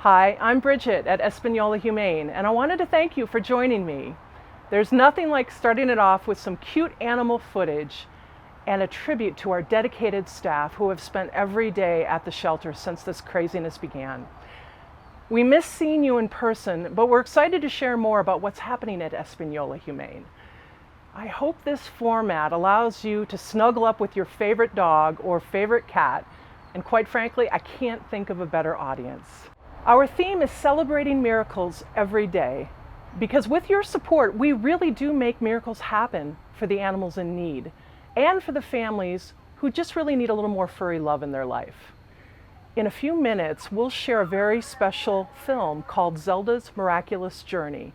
Hi, I'm Bridget at Espanola Humane, and I wanted to thank you for joining me. There's nothing like starting it off with some cute animal footage and a tribute to our dedicated staff who have spent every day at the shelter since this craziness began. We miss seeing you in person, but we're excited to share more about what's happening at Espanola Humane. I hope this format allows you to snuggle up with your favorite dog or favorite cat, and quite frankly, I can't think of a better audience. Our theme is celebrating miracles every day, because with your support, we really do make miracles happen for the animals in need and for the families who just really need a little more furry love in their life. In a few minutes, we'll share a very special film called Zelda's Miraculous Journey,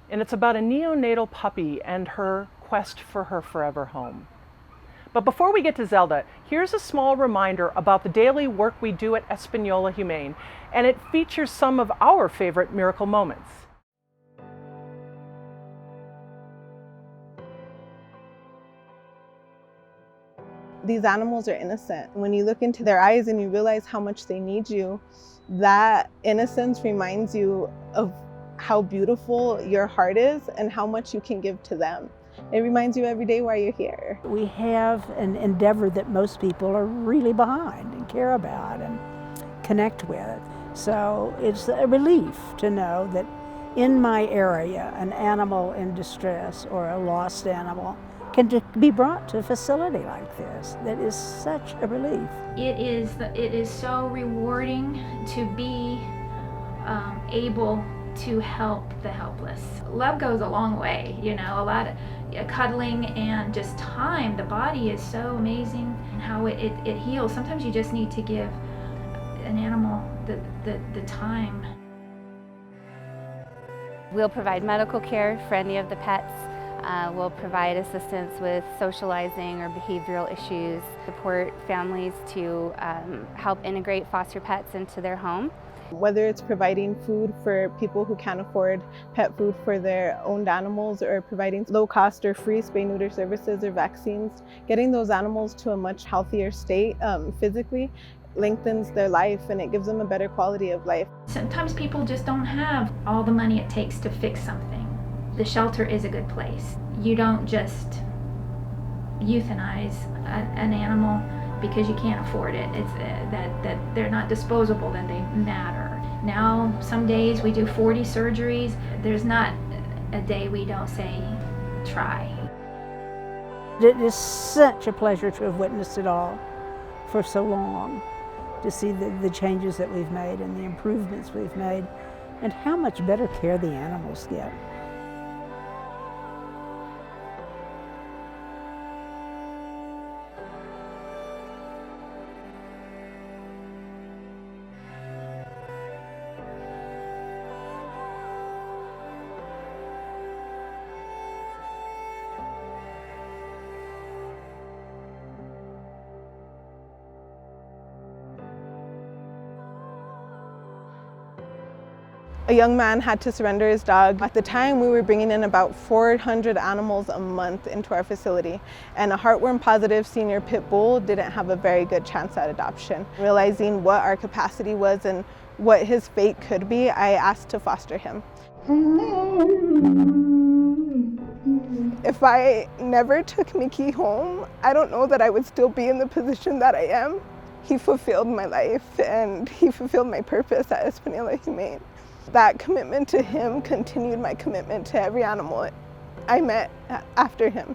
and it's about a neonatal puppy and her quest for her forever home. But before we get to Zelda, here's a small reminder about the daily work we do at Espanola Humane, and it features some of our favorite miracle moments. These animals are innocent. When you look into their eyes and you realize how much they need you, that innocence reminds you of how beautiful your heart is and how much you can give to them. It reminds you every day why you're here. We have an endeavor that most people are really behind and care about and connect with. So it's a relief to know that in my area, an animal in distress or a lost animal can be brought to a facility like this. That is such a relief. It is so rewarding to be able to help the helpless. Love goes a long way, you know, a lot of cuddling and just time. The body is so amazing and how it heals. Sometimes you just need to give an animal the time. We'll provide medical care for any of the pets. We'll provide assistance with socializing or behavioral issues, support families to help integrate foster pets into their home. Whether it's providing food for people who can't afford pet food for their owned animals, or providing low-cost or free spay-neuter services or vaccines, getting those animals to a much healthier state physically lengthens their life and it gives them a better quality of life. Sometimes people just don't have all the money it takes to fix something. The shelter is a good place. You don't just euthanize an animal because you can't afford it. It's that they're not disposable, then they matter. Now, some days we do 40 surgeries. There's not a day we don't say, try. It is such a pleasure to have witnessed it all for so long, to see the changes that we've made and the improvements we've made, and how much better care the animals get. A young man had to surrender his dog. At the time, we were bringing in about 400 animals a month into our facility, and a heartworm-positive senior pit bull didn't have a very good chance at adoption. Realizing what our capacity was and what his fate could be, I asked to foster him. If I never took Mickey home, I don't know that I would still be in the position that I am. He fulfilled my life and he fulfilled my purpose at Espanola Humane. That commitment to him continued my commitment to every animal I met after him.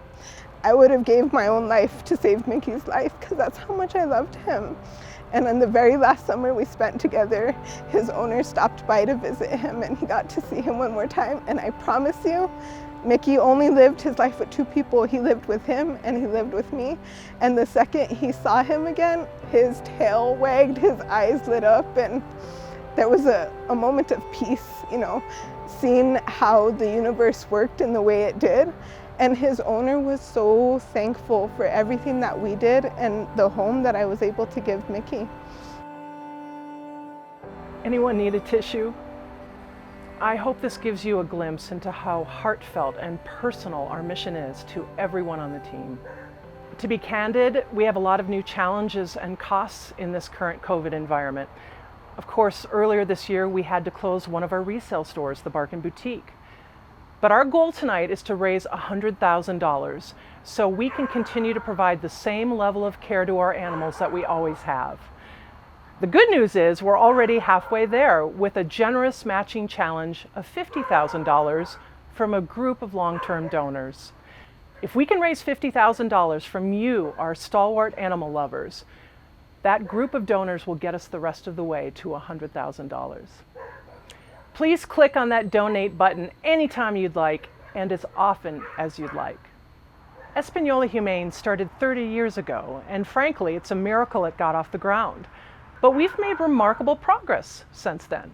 I would have gave my own life to save Mickey's life because that's how much I loved him. And on the very last summer we spent together, his owner stopped by to visit him and he got to see him one more time. And I promise you, Mickey only lived his life with two people. He lived with him and he lived with me. And the second he saw him again, his tail wagged, his eyes lit up, and there was a moment of peace, you know, seeing how the universe worked in the way it did. And his owner was so thankful for everything that we did and the home that I was able to give Mickey. Anyone need a tissue? I hope this gives you a glimpse into how heartfelt and personal our mission is to everyone on the team. To be candid, we have a lot of new challenges and costs in this current COVID environment. Of course, earlier this year we had to close one of our resale stores, the Barkin Boutique. But our goal tonight is to raise $100,000 so we can continue to provide the same level of care to our animals that we always have. The good news is we're already halfway there with a generous matching challenge of $50,000 from a group of long-term donors. If we can raise $50,000 from you, our stalwart animal lovers, that group of donors will get us the rest of the way to $100,000. Please click on that donate button anytime you'd like and as often as you'd like. Espanola Humane started 30 years ago, and frankly, it's a miracle it got off the ground. But we've made remarkable progress since then.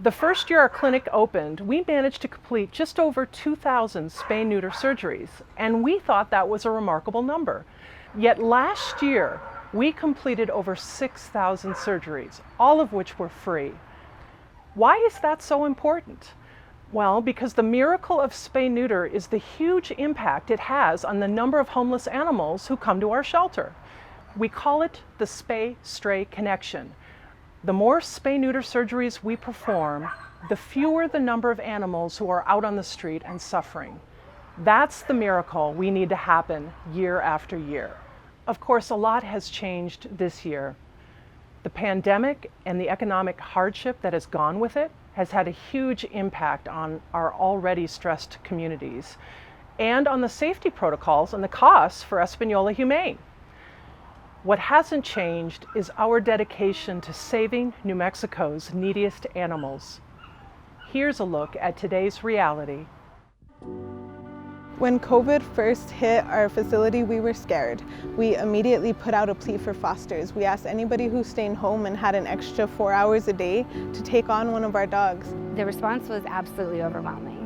The first year our clinic opened, we managed to complete just over 2,000 spay-neuter surgeries, and we thought that was a remarkable number. Yet last year, we completed over 6,000 surgeries, all of which were free. Why is that so important? Well, because the miracle of spay-neuter is the huge impact it has on the number of homeless animals who come to our shelter. We call it the spay-stray connection. The more spay-neuter surgeries we perform, the fewer the number of animals who are out on the street and suffering. That's the miracle we need to happen year after year. Of course, a lot has changed this year. The pandemic and the economic hardship that has gone with it has had a huge impact on our already stressed communities and on the safety protocols and the costs for Espanola Humane. What hasn't changed is our dedication to saving New Mexico's neediest animals. Here's a look at today's reality. When COVID first hit our facility, we were scared. We immediately put out a plea for fosters. We asked anybody who's staying home and had an extra 4 hours a day to take on one of our dogs. The response was absolutely overwhelming.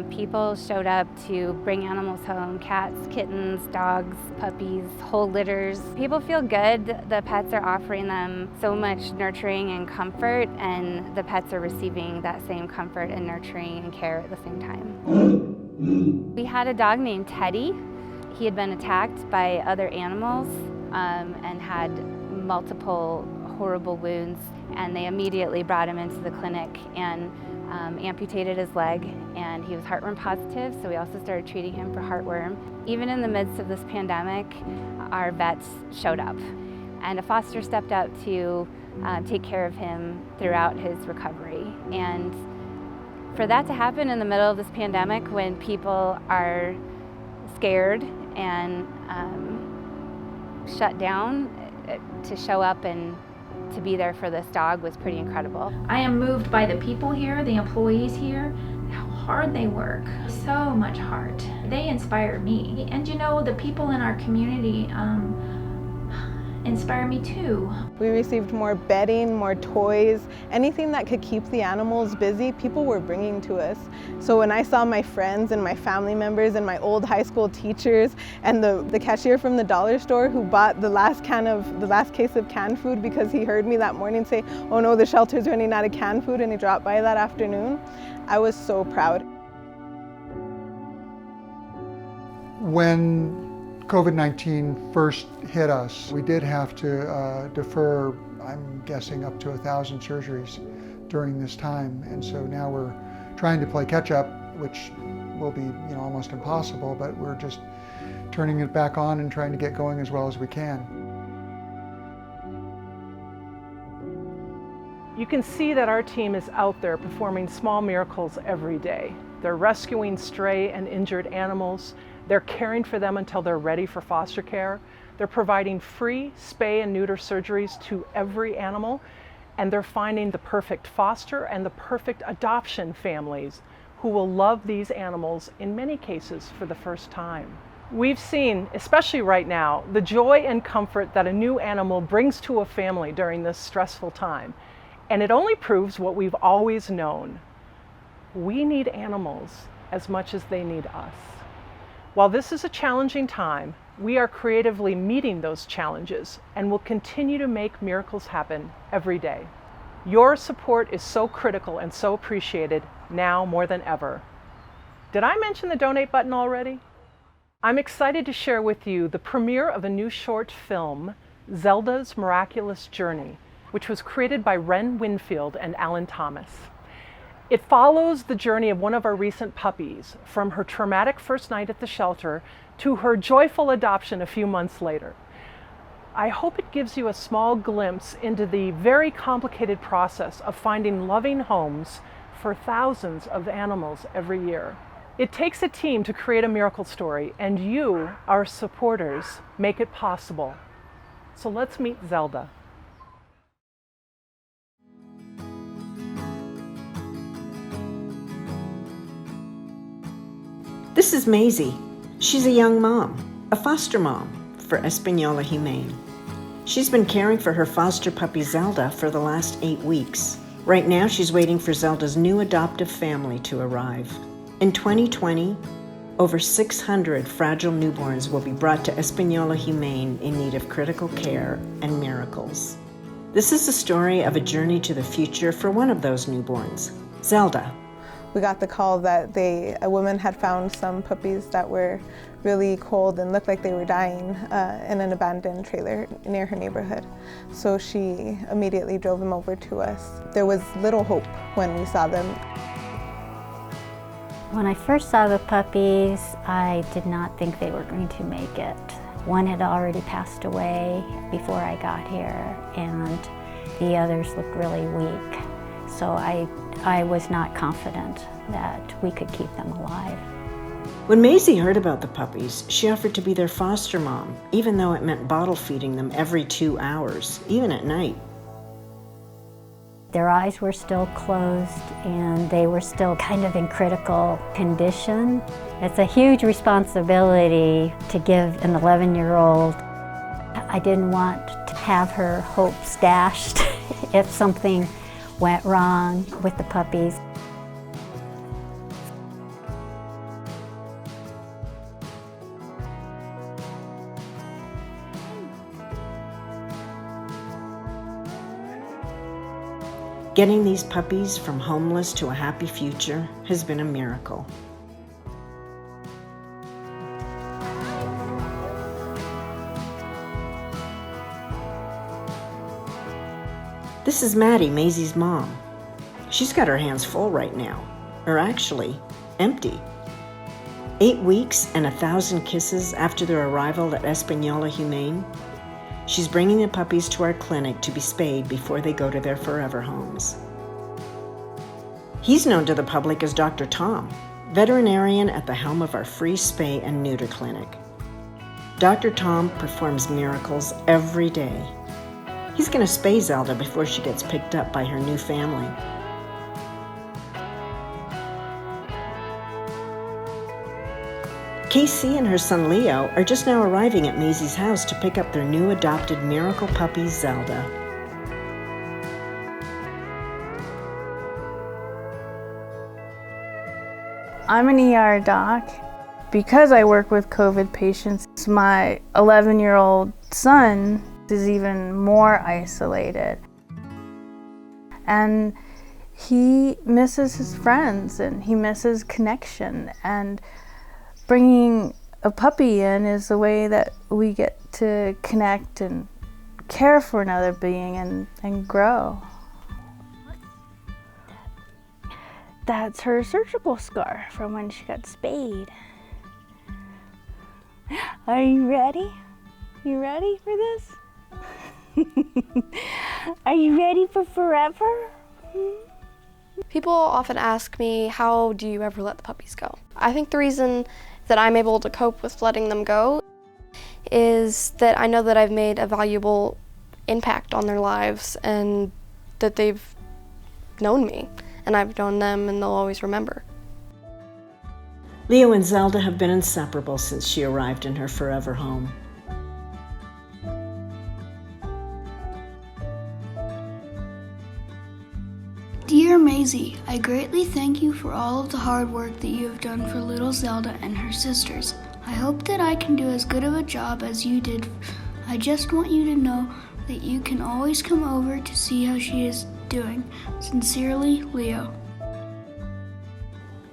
People showed up to bring animals home, cats, kittens, dogs, puppies, whole litters. People feel good. The pets are offering them so much nurturing and comfort, and the pets are receiving that same comfort and nurturing and care at the same time. We had a dog named Teddy. He had been attacked by other animals and had multiple horrible wounds, and they immediately brought him into the clinic and amputated his leg, and he was heartworm positive, so we also started treating him for heartworm. Even in the midst of this pandemic, our vets showed up, and a foster stepped up to take care of him throughout his recovery. And for that to happen in the middle of this pandemic, when people are scared and shut down, to show up and to be there for this dog was pretty incredible. I am moved by the people here, the employees here, how hard they work. So much heart. They inspire me. And you know, the people in our community inspire me too. We received more bedding, more toys, anything that could keep the animals busy, people were bringing to us. So when I saw my friends and my family members and my old high school teachers and the cashier from the dollar store who bought the last case of canned food because he heard me that morning say, "Oh no, the shelter's running out of canned food," and he dropped by that afternoon, I was so proud. When COVID-19 first hit us, we did have to defer, I'm guessing, up to 1,000 surgeries during this time. And so now we're trying to play catch up, which will be almost impossible, but we're just turning it back on and trying to get going as well as we can. You can see that our team is out there performing small miracles every day. They're rescuing stray and injured animals. They're caring for them until they're ready for foster care. They're providing free spay and neuter surgeries to every animal. And they're finding the perfect foster and the perfect adoption families who will love these animals, in many cases, for the first time. We've seen, especially right now, the joy and comfort that a new animal brings to a family during this stressful time. And it only proves what we've always known. We need animals as much as they need us. While this is a challenging time, we are creatively meeting those challenges and will continue to make miracles happen every day. Your support is so critical and so appreciated now more than ever. Did I mention the donate button already? I'm excited to share with you the premiere of a new short film, Zelda's Miraculous Journey, which was created by Ren Winfield and Alan Thomas. It follows the journey of one of our recent puppies, from her traumatic first night at the shelter to her joyful adoption a few months later. I hope it gives you a small glimpse into the very complicated process of finding loving homes for thousands of animals every year. It takes a team to create a miracle story, and you, our supporters, make it possible. So let's meet Zelda. This is Maisie. She's a young mom, a foster mom for Española Humane. She's been caring for her foster puppy Zelda for the last 8 weeks. Right now, she's waiting for Zelda's new adoptive family to arrive. In 2020, over 600 fragile newborns will be brought to Española Humane in need of critical care and miracles. This is the story of a journey to the future for one of those newborns, Zelda. We got the call that a woman had found some puppies that were really cold and looked like they were dying in an abandoned trailer near her neighborhood. So she immediately drove them over to us. There was little hope when we saw them. When I first saw the puppies, I did not think they were going to make it. One had already passed away before I got here, and the others looked really weak. So I was not confident that we could keep them alive. When Maisie heard about the puppies, she offered to be their foster mom, even though it meant bottle feeding them every 2 hours, even at night. Their eyes were still closed and they were still kind of in critical condition. It's a huge responsibility to give an 11-year-old. I didn't want to have her hopes dashed if something went wrong with the puppies. Getting these puppies from homeless to a happy future has been a miracle. This is Maddie, Maisie's mom. She's got her hands full right now, or actually, empty. 8 weeks and 1,000 kisses after their arrival at Española Humane, she's bringing the puppies to our clinic to be spayed before they go to their forever homes. He's known to the public as Dr. Tom, veterinarian at the helm of our free spay and neuter clinic. Dr. Tom performs miracles every day. He's going to spay Zelda before she gets picked up by her new family. Casey and her son Leo are just now arriving at Maisie's house to pick up their new adopted miracle puppy, Zelda. I'm an ER doc. Because I work with COVID patients, my 11-year-old son is even more isolated. And he misses his friends and he misses connection. And bringing a puppy in is the way that we get to connect and care for another being and grow. That's her surgical scar from when she got spayed. Are you ready? You ready for this? Are you ready for forever? People often ask me, how do you ever let the puppies go? I think the reason that I'm able to cope with letting them go is that I know that I've made a valuable impact on their lives and that they've known me and I've known them and they'll always remember. Leo and Zelda have been inseparable since she arrived in her forever home. Dear Maisie, I greatly thank you for all of the hard work that you have done for little Zelda and her sisters. I hope that I can do as good of a job as you did. I just want you to know that you can always come over to see how she is doing. Sincerely, Leo.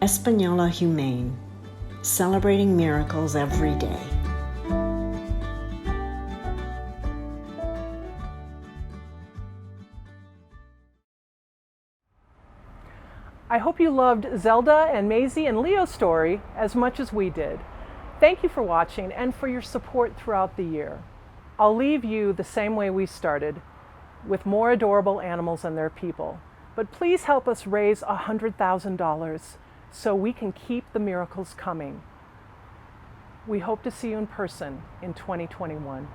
Española Humane, celebrating miracles every day. you loved Zelda and Maisie and Leo's story as much as we did. Thank you for watching and for your support throughout the year. I'll leave you the same way we started, with more adorable animals and their people. But please help us raise $100,000 so we can keep the miracles coming. We hope to see you in person in 2021.